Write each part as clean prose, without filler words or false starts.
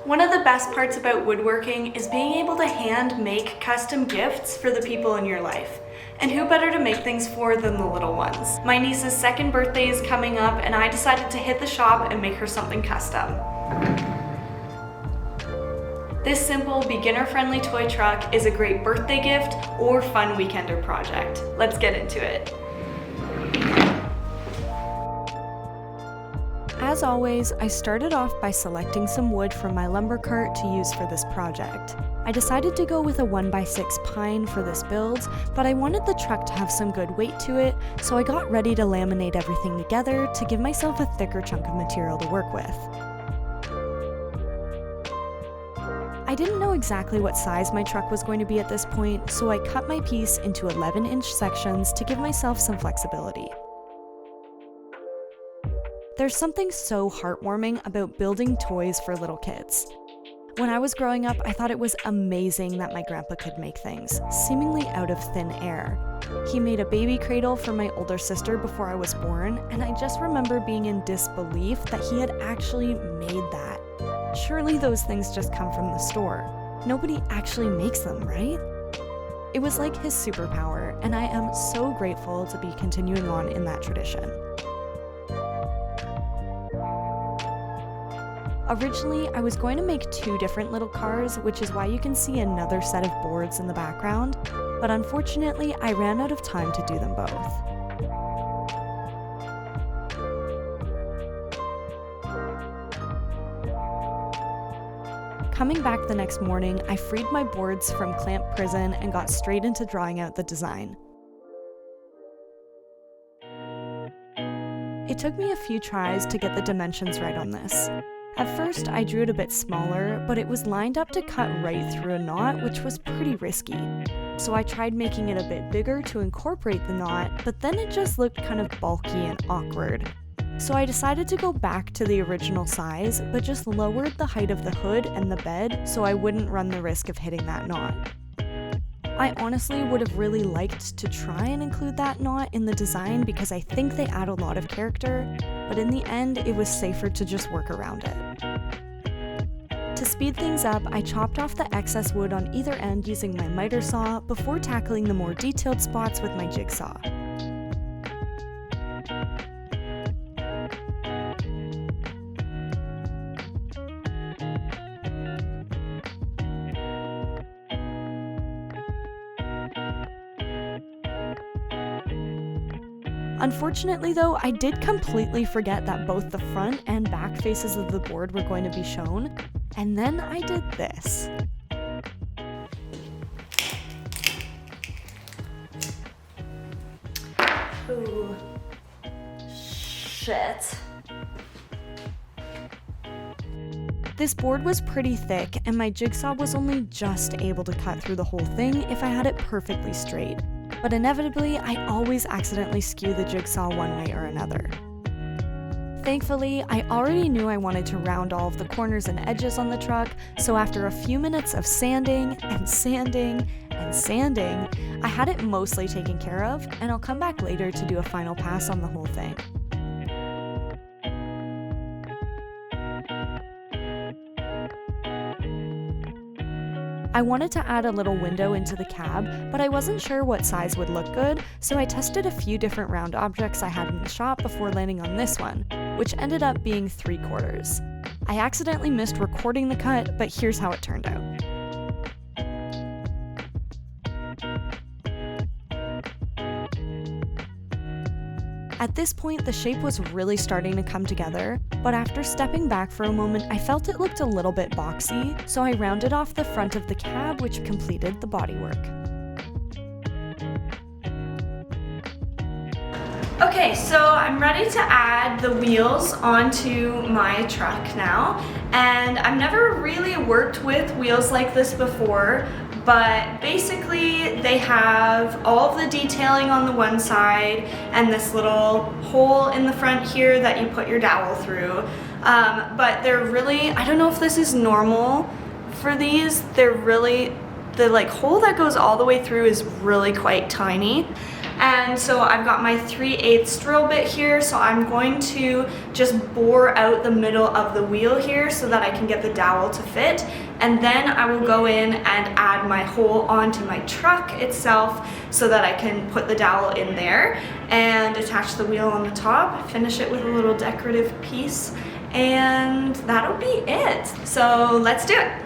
One of the best parts about woodworking is being able to hand make custom gifts for the people in your life. And who better to make things for than the little ones? My niece's second birthday is coming up and I decided to hit the shop and make her something custom. This simple, beginner-friendly toy truck is a great birthday gift or fun weekender project. Let's get into it. As always, I started off by selecting some wood from my lumber cart to use for this project. I decided to go with a 1x6 pine for this build, but I wanted the truck to have some good weight to it, so I got ready to laminate everything together to give myself a thicker chunk of material to work with. I didn't know exactly what size my truck was going to be at this point, so I cut my piece into 11-inch sections to give myself some flexibility. There's something so heartwarming about building toys for little kids. When I was growing up, I thought it was amazing that my grandpa could make things, seemingly out of thin air. He made a baby cradle for my older sister before I was born, and I just remember being in disbelief that he had actually made that. Surely those things just come from the store. Nobody actually makes them, right? It was like his superpower, and I am so grateful to be continuing on in that tradition. Originally, I was going to make 2 different little cars, which is why you can see another set of boards in the background, but unfortunately, I ran out of time to do them both. Coming back the next morning, I freed my boards from clamp prison and got straight into drawing out the design. It took me a few tries to get the dimensions right on this. At first, I drew it a bit smaller, but it was lined up to cut right through a knot, which was pretty risky. So I tried making it a bit bigger to incorporate the knot, but then it just looked kind of bulky and awkward. So I decided to go back to the original size, but just lowered the height of the hood and the bed so I wouldn't run the risk of hitting that knot. I honestly would have really liked to try and include that knot in the design because I think they add a lot of character, but in the end, it was safer to just work around it. To speed things up, I chopped off the excess wood on either end using my miter saw before tackling the more detailed spots with my jigsaw. Unfortunately though, I did completely forget that both the front and back faces of the board were going to be shown, and then I did this. Ooh, shit. This board was pretty thick, and my jigsaw was only just able to cut through the whole thing if I had it perfectly straight. But inevitably, I always accidentally skew the jigsaw one way or another. Thankfully, I already knew I wanted to round all of the corners and edges on the truck, so after a few minutes of sanding and sanding and sanding, I had it mostly taken care of, and I'll come back later to do a final pass on the whole thing. I wanted to add a little window into the cab, but I wasn't sure what size would look good, so I tested a few different round objects I had in the shop before landing on this one, which ended up being 3/4. I accidentally missed recording the cut, but here's how it turned out. At this point, the shape was really starting to come together, but after stepping back for a moment, I felt it looked a little bit boxy, so I rounded off the front of the cab, which completed the bodywork. Okay, so I'm ready to add the wheels onto my truck now, and I've never really worked with wheels like this before, but basically they have all of the detailing on the one side and this little hole in the front here that you put your dowel through. But they're really, I don't know if this is normal for these, the hole that goes all the way through is really quite tiny. And so I've got my 3/8 drill bit here, so I'm going to just bore out the middle of the wheel here so that I can get the dowel to fit. And then I will go in and add my hole onto my truck itself so that I can put the dowel in there and attach the wheel on the top, finish it with a little decorative piece, and that'll be it. So let's do it.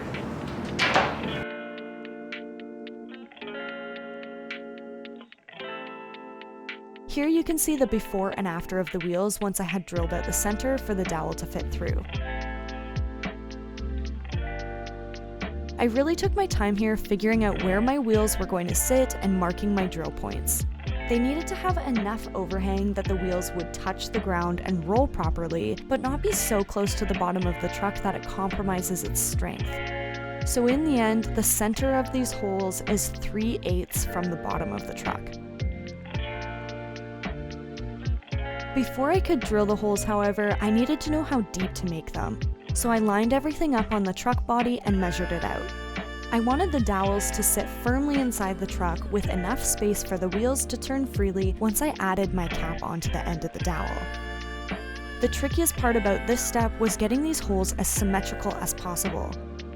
Here you can see the before and after of the wheels once I had drilled out the center for the dowel to fit through. I really took my time here figuring out where my wheels were going to sit and marking my drill points. They needed to have enough overhang that the wheels would touch the ground and roll properly, but not be so close to the bottom of the truck that it compromises its strength. So in the end, the center of these holes is 3/8 from the bottom of the truck. Before I could drill the holes, however, I needed to know how deep to make them. So I lined everything up on the truck body and measured it out. I wanted the dowels to sit firmly inside the truck with enough space for the wheels to turn freely once I added my cap onto the end of the dowel. The trickiest part about this step was getting these holes as symmetrical as possible.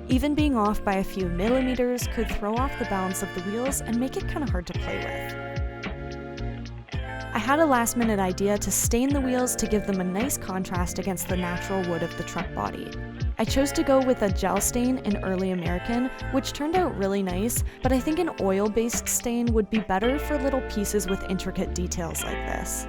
Even being off by a few millimeters could throw off the balance of the wheels and make it kind of hard to play with. I had a last-minute idea to stain the wheels to give them a nice contrast against the natural wood of the truck body. I chose to go with a gel stain in Early American, which turned out really nice, but I think an oil-based stain would be better for little pieces with intricate details like this.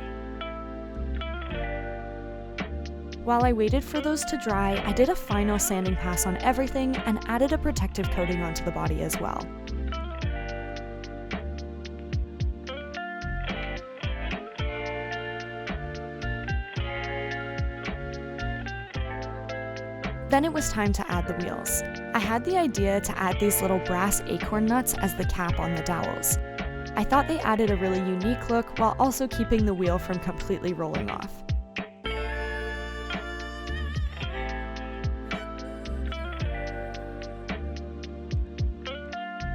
While I waited for those to dry, I did a final sanding pass on everything and added a protective coating onto the body as well. Then it was time to add the wheels. I had the idea to add these little brass acorn nuts as the cap on the dowels. I thought they added a really unique look while also keeping the wheel from completely rolling off.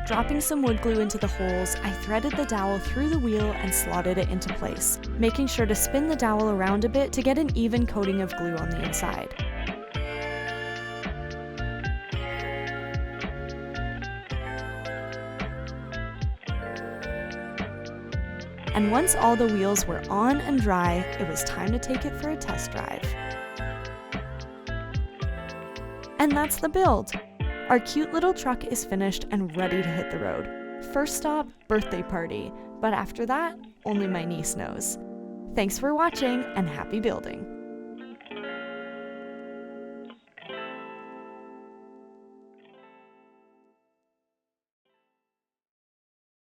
Dropping some wood glue into the holes, I threaded the dowel through the wheel and slotted it into place, making sure to spin the dowel around a bit to get an even coating of glue on the inside. And once all the wheels were on and dry, it was time to take it for a test drive. And that's the build! Our cute little truck is finished and ready to hit the road. First stop, birthday party, but after that, only my niece knows. Thanks for watching and happy building!